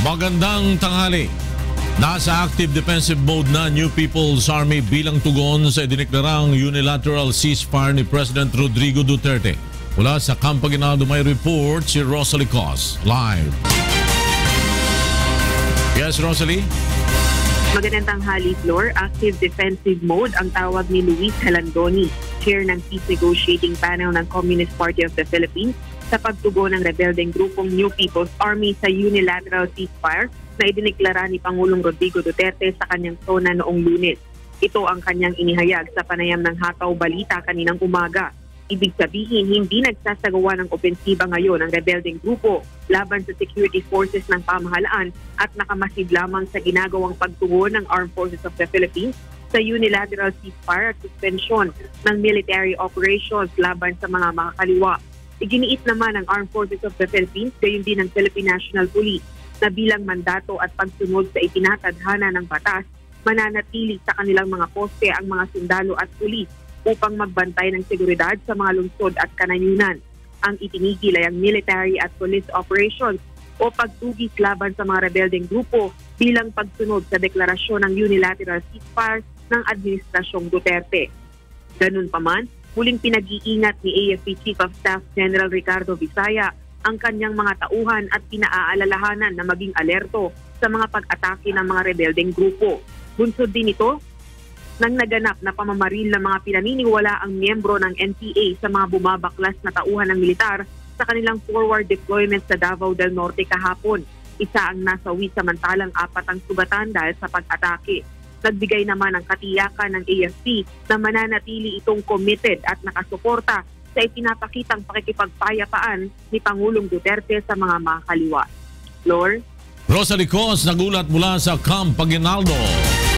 Magandang tanghali. Nasa active defensive mode na New People's Army bilang tugon sa idineklarang unilateral ceasefire ni President Rodrigo Duterte. Mula sa Camp Aguinaldo may report si Rosalie Cos. Live. Yes, Rosalie? Magandang tanghali, Flor. Active defensive mode ang tawag ni Luis Halandoni, chair ng Peace Negotiating Panel ng Communist Party of the Philippines, sa pagtugon ng rebeldeng grupong New People's Army sa unilateral ceasefire na idineklara ni Pangulong Rodrigo Duterte sa kanyang sona noong Lunes. Ito ang kanyang inihayag sa panayam ng Hataw Balita kaninang umaga. Ibig sabihin, hindi nagsasagawa ng opensiba ngayon ang rebeldeng grupo laban sa security forces ng pamahalaan at nakamasid lamang sa ginagawang pagtugon ng Armed Forces of the Philippines sa unilateral ceasefire at suspension ng military operations laban sa mga makakaliwa. Iginiit naman ng Armed Forces of the Philippines, gayon din ng Philippine National Police, na bilang mandato at pagsunod sa itinatadhana ng batas, mananatili sa kanilang mga poste ang mga sundalo at pulis upang magbantay ng seguridad sa mga lungsod at kanayunan. Ang itinigil ay ang military at police operations o pagtugis laban sa mga rebeldeng grupo bilang pagsunod sa deklarasyon ng unilateral ceasefire ng Administrasyong Duterte. Ganun pa man, muling pinag-iingat ni AFP Chief of Staff General Ricardo Visaya ang kanyang mga tauhan at pinaalalahanan na maging alerto sa mga pag-atake ng mga rebeldeng grupo. Bunsod din ito nang naganap na pamamaril ng mga pinaniniwala ang miyembro ng NPA sa mga bumabaklas na tauhan ng militar sa kanilang forward deployment sa Davao del Norte kahapon. Isa ang nasawi samantalang 4 ang sugatan dahil sa pag-atake. Nagbigay naman ang katiyakan ng AFP na mananatili itong committed at nakasuporta sa ipinapakitang pakikipagpayapaan ni Pangulong Duterte sa mga makakaliwa. Lord? Rosalie Cos nagulat mula sa Camp Aguinaldo.